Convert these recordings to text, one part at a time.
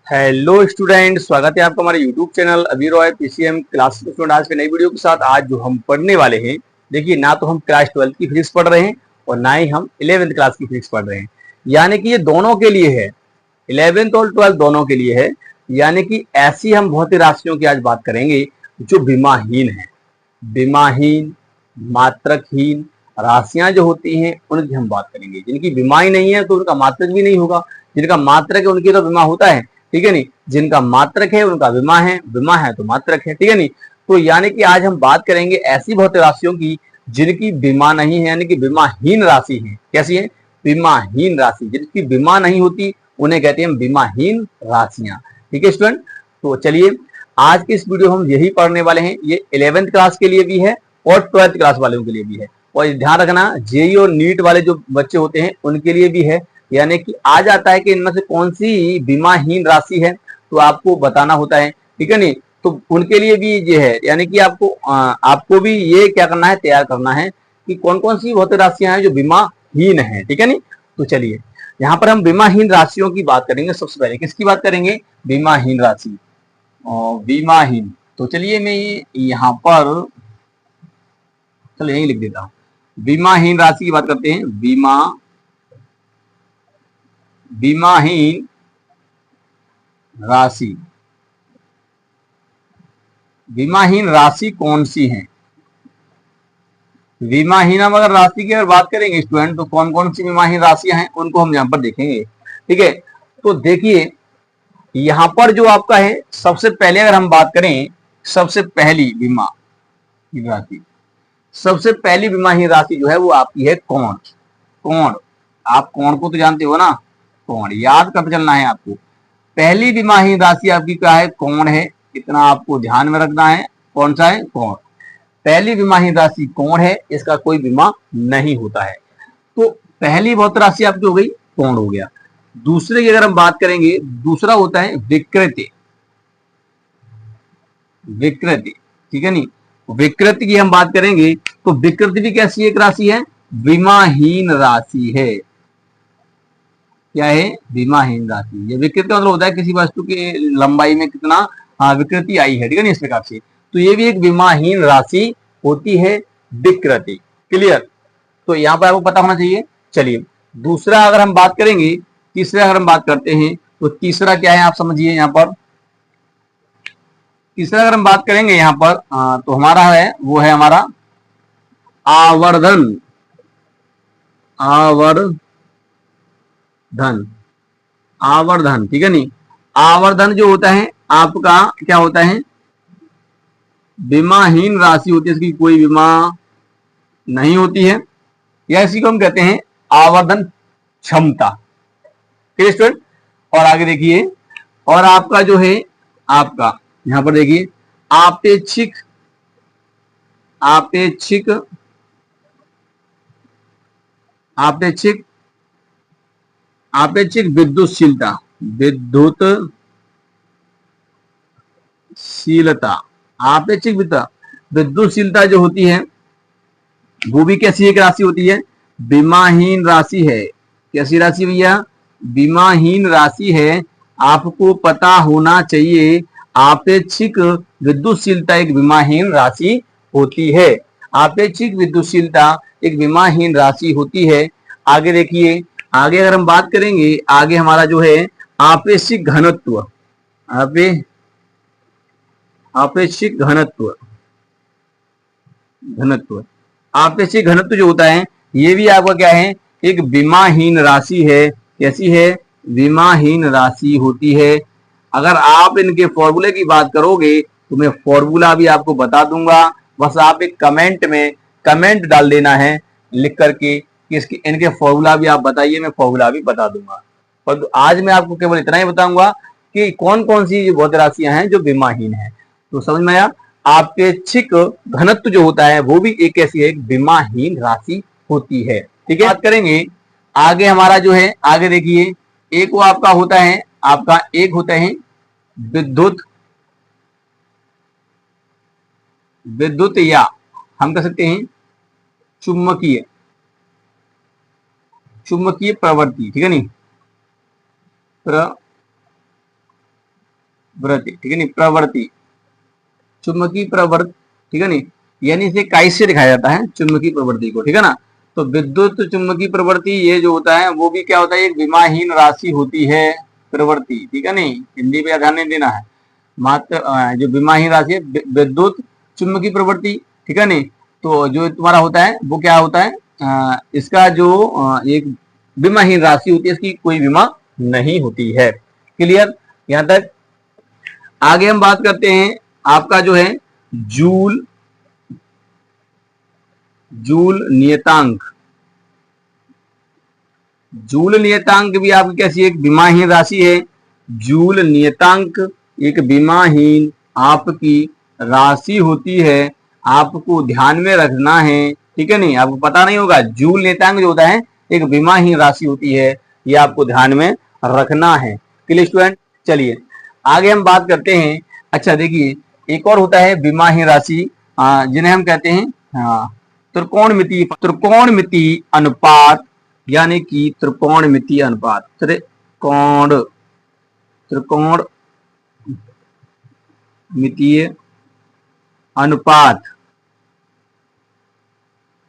Hello student, स्वागत है आपका हमारे यूट्यूब चैनल अभी रॉय पीसीएम क्लास स्टूडेंट। आज के नई वीडियो के साथ आज जो हम पढ़ने वाले हैं, देखिए ना तो हम क्लास 12 की फिजिक्स पढ़ रहे हैं और ना ही हम 11th क्लास की फिजिक्स पढ़ रहे हैं। यानी कि ये दोनों के लिए है, 11th और 12th दोनों के लिए है। यानी कि ऐसी हम भौतिक राशियों की आज बात करेंगे जो विमाहीन है। विमाहीन, मात्रकहीन राशियां जो होती हैं उनकी हम बात करेंगे। जिनकी विमा ही नहीं है तो उनका मात्रक भी नहीं होगा। जिनका मात्रक है उनकी तो विमा होता है, ठीक है नहीं। जिनका मात्रक है उनका विमा है, विमा है तो मात्रक है, ठीक है नहीं। तो यानी कि आज हम बात करेंगे ऐसी भौतिक राशियों की जिनकी विमा नहीं है, यानी कि विमाहीन राशि है। कैसी है? विमाहीन राशि। जिनकी विमा नहीं होती उन्हें कहते हैं विमाहीन राशियां। ठीक है स्टूडेंट, तो चलिए आज के इस वीडियो हम यही पढ़ने वाले हैं। ये 11th क्लास के लिए भी है और 12th क्लास वालों के लिए भी है। और ध्यान रखना, जेई और नीट वाले जो बच्चे होते हैं उनके लिए भी है। यानी कि आ जाता है कि इनमें से कौन सी विमाहीन राशि है तो आपको बताना होता है, ठीक है नहीं। तो उनके लिए भी ये है, यानी कि आपको भी ये क्या करना है, तैयार करना है कि कौन कौन सी भौतिक राशियां हैं जो विमाहीन है, ठीक है नहीं। तो चलिए यहाँ पर हम विमाहीन राशियों की बात करेंगे। सबसे पहले किसकी बात करेंगे? विमाहीन राशि और विमाहीन। तो चलिए मैं यहाँ पर चलो यही लिख देता हूँ। विमाहीन राशि की बात करते हैं। विमाहीन राशि, विमाहीन राशि कौन सी है? विमाहीन हम अगर राशि की अगर बात करेंगे स्टूडेंट, तो कौन कौन सी विमाहीन राशियां हैं उनको हम यहाँ पर देखेंगे, ठीक है। तो देखिए यहाँ पर जो आपका है, सबसे पहले अगर हम बात करें, सबसे पहली विमाहीन राशि, सबसे पहली विमाहीन राशि जो है वो आपकी है कोण। कोण, आप कोण को तो जानते हो ना, कोण याद करते चलना है आपको। पहली विमाहीन राशि आपकी क्या है? कोण है। इतना आपको ध्यान में रखना है। कौन सा है? कोण। पहली विमाहीन राशि कोण है, इसका कोई विमा नहीं होता है। तो पहली भौतिक राशि आपकी हो गई, कोण हो गया। दूसरे की अगर हम बात करेंगे, दूसरा होता है विकृति। विकृति, ठीक है नहीं। विकृति की हम बात करेंगे तो विकृति भी कैसी एक राशि है? विमाहीन राशि है। क्या है? विमाहीन राशि। ये विकृति का मतलब होता है किसी वस्तु की लंबाई में कितना विकृति आई है, ठीक है नहीं, इस प्रकार से। तो ये भी एक विमाहीन राशि होती है, विकृति। क्लियर? तो यहाँ पर आपको पता होना चाहिए। चलिए दूसरा अगर हम बात करेंगे, तीसरा अगर हम बात करते हैं तो तीसरा क्या है आप समझिए। यहाँ पर तीसरा अगर हम बात करेंगे यहाँ पर तो हमारा है, वो है हमारा आवर्धन। आवर्धन, आवर्धन, ठीक है नहीं। आवर्धन जो होता है आपका क्या होता है? विमाहीन राशि होती है, इसकी कोई विमा नहीं होती है, या इसी को हम कहते हैं आवर्धन क्षमता। ठीक है स्टूडेंट। और आगे देखिए, और आपका जो है, आपका यहां पर देखिए आपेक्षिक, आपेक्षिक, आपेक्षिक, आपेक्षिक विद्युतशीलता। विद्युतशीलता, आपेक्षिक विद्युतशीलता जो होती है वो भी कैसी एक राशि होती है? विमाहीन राशि है। कैसी राशि भैया? विमाहीन राशि है। आपको पता होना चाहिए, आपेक्षिक विद्युतशीलता एक विमाहीन राशि होती है। आपेक्षिक विद्युतशीलता एक विमाहीन राशि होती है। आगे देखिए, आगे अगर हम बात करेंगे, आगे हमारा जो है आपेक्षिक घनत्व, आपेक्षिक घनत्व, घनत्व, आपेक्षिक घनत्व जो होता है ये भी आपका क्या है? एक विमाहीन राशि है। कैसी है? विमाहीन राशि होती है। अगर आप इनके फॉर्मूले की बात करोगे तो मैं फॉर्मूला भी आपको बता दूंगा। बस आप एक कमेंट में कमेंट डाल देना है लिख करके कि इसकी इनके फॉर्मूला भी आप बताइए, मैं फॉर्मूला भी बता दूंगा। पर आज मैं आपको केवल इतना ही बताऊंगा कि कौन कौन सी भौतिक राशियां हैं जो विमाहीन है। तो समझ में आया? आपेक्षिक घनत्व जो होता है वो भी एक ऐसी एक विमाहीन राशि होती है। ठीक है, बात करेंगे आगे हमारा जो है, आगे देखिए एक वो आपका होता है, आपका एक होता है विद्युत, विद्युत या हम कह सकते हैं चुंबकीय, चुंबकीय प्रवृत्ति, ठीक है नहीं, वृत्ति, ठीक है नहीं, प्रवृत्ति, चुंबकीय प्रवृत्ति, ठीक है नहीं, यानी इसे कैसे दिखाया जाता है चुंबकीय प्रवृत्ति को, ठीक है ना। तो विद्युत चुंबकीय प्रवृत्ति ये जो होता है वो भी क्या होता है, एक विमाहीन राशि होती है प्रवृत्ति, ठीक है नहीं, हिंदी पे ध्यान नहीं देना है, मात्र जो विमाहीन राशि है विद्युत चुंबकीय प्रवृत्ति, ठीक है नहीं। तो जो तुम्हारा होता है वो क्या होता है, इसका जो एक विमाहीन राशि होती है, इसकी कोई विमा नहीं होती है। क्लियर यहां तक। आगे हम बात करते हैं आपका जो है जूल, जूल नियतांक। जूल नियतांक भी आपकी कैसी एक विमाहीन राशि है। जूल नियतांक एक विमाहीन आपकी राशि होती है, आपको ध्यान में रखना है, ठीक है नहीं, आपको पता नहीं होगा। जूल नियतांक जो होता है एक विमाहीन राशि होती है, ये आपको ध्यान में रखना है। Clear student. चलिए आगे हम बात करते हैं। अच्छा देखिए एक और होता है विमाहीन राशि जिन्हें हम कहते हैं त्रिकोणमितीय, त्रिकोणमितीय अनुपात, यानी कि त्रिकोणमितीय अनुपात, त्रिकोणमितीय अनुपात,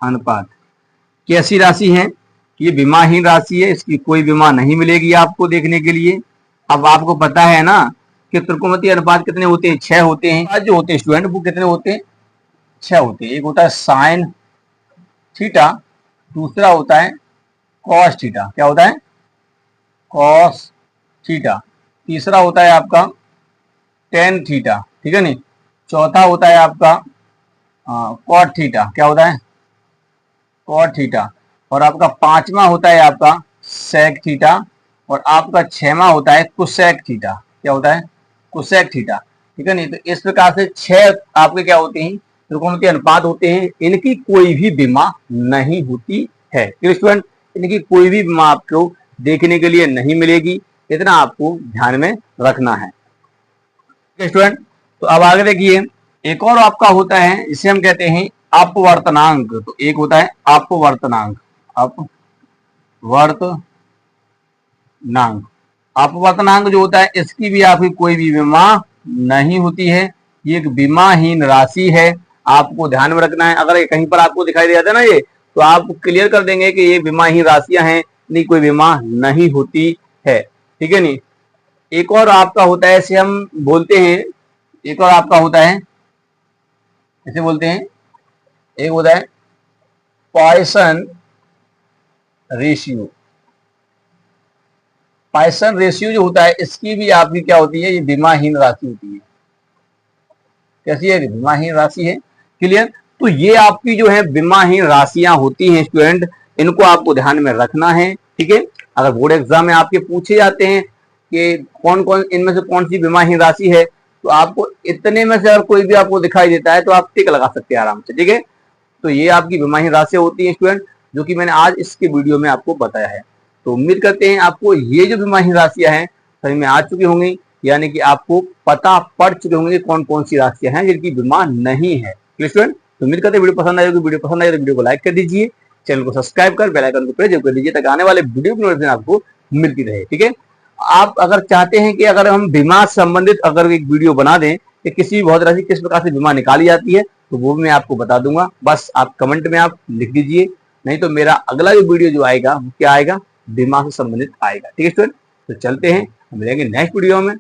अनुपात कैसी राशि है, ये विमाहीन राशि है, इसकी कोई विमा नहीं मिलेगी आपको देखने के लिए। अब आपको पता है ना कि त्रिकोणमितीय अनुपात कितने होते हैं, 6 होते हैं। जो होते हैं स्टूडेंट वो कितने होते हैं, 6 होते हैं। एक होता है साइन थीटा, दूसरा होता है कॉस थीटा, क्या होता है कॉस थीटा, तीसरा होता है आपका टेन थीटा, ठीक है नहीं, चौथा होता है आपका कॉट थीटा, क्या होता है कॉट थीटा, और आपका पांचवा होता है आपका सेक थीटा, और आपका छठवां होता है कुसेक थीटा, क्या होता है कुसेक थीटा, ठीक है नहीं। तो इस प्रकार से 6 आपके क्या होते हैं त्रिकोणमितीय अनुपात होते हैं, इनकी कोई भी बीमा नहीं होती है। स्टूडेंट इनकी कोई भी बीमा आपको देखने के लिए नहीं मिलेगी, इतना आपको ध्यान में रखना है स्टूडेंट। तो अब आगे देखिए एक और आपका होता है, इसे हम कहते हैं अपवर्तनांक। तो एक होता है अपवर्तनांक, अपवर्तनांक, अपवर्तनांक जो होता है इसकी भी आपकी कोई भी बीमा नहीं होती है, ये एक बीमाहीन राशि है, आपको ध्यान में रखना है। अगर कहीं पर आपको दिखाई दे जाता है ना ये, तो आप क्लियर कर देंगे कि ये बीमाहीन राशियां हैं, नहीं कोई बीमा नहीं होती है, ठीक है नहीं। एक और आपका होता है, इसे हम बोलते हैं, एक और आपका होता है इसे बोलते हैं, एक होता है पॉइसन रेशियो। पॉइसन रेशियो जो होता है इसकी भी आपकी क्या होती है, ये बीमाहीन राशि होती है। कैसी है, बीमाहीन राशि है। क्लियर। तो ये आपकी जो है बीमाहीन राशियां होती हैं स्टूडेंट, इनको आपको ध्यान में रखना है, ठीक है। अगर बोर्ड एग्जाम में आपके पूछे जाते हैं कि कौन कौन इनमें से कौन सी बीमाहीन राशि है, तो आपको इतने में से अगर कोई भी आपको दिखाई देता है तो आप टिक लगा सकते हैं आराम से, ठीक है। तो ये आपकी बीमाहीन राशियां होती हैं स्टूडेंट, जो कि मैंने आज इसके वीडियो में आपको बताया है। तो उम्मीद करते हैं आपको ये जो बीमाहीन राशियां हैं समझ में आ चुकी होंगी, यानी कि आपको पता पड़ चुके होंगे कौन कौन सी राशियां हैं जिनकी बीमा नहीं है। स्टूडेंट तो उम्मीद करते हैं वीडियो पसंद आए, वीडियो पसंद आए तो वीडियो को लाइक कर दीजिए, चैनल को सब्सक्राइब कर बेल आइकन को प्रेस कर दीजिए ताकि आने वाले वीडियो की नोटिफिकेशन आपको मिलती रहे, ठीक है। आप अगर चाहते हैं कि अगर हम बीमा संबंधित अगर एक वीडियो बना दें कि किसी भी बहुत राशि किस प्रकार से बीमा निकाली जाती है, तो वो मैं आपको बता दूंगा, बस आप कमेंट में आप लिख दीजिए, नहीं तो मेरा अगला जो वीडियो जो आएगा वो क्या आएगा, बीमा से संबंधित आएगा, ठीक है स्टूडेंट। तो चलते हैं, मिलेंगे नेक्स्ट वीडियो में।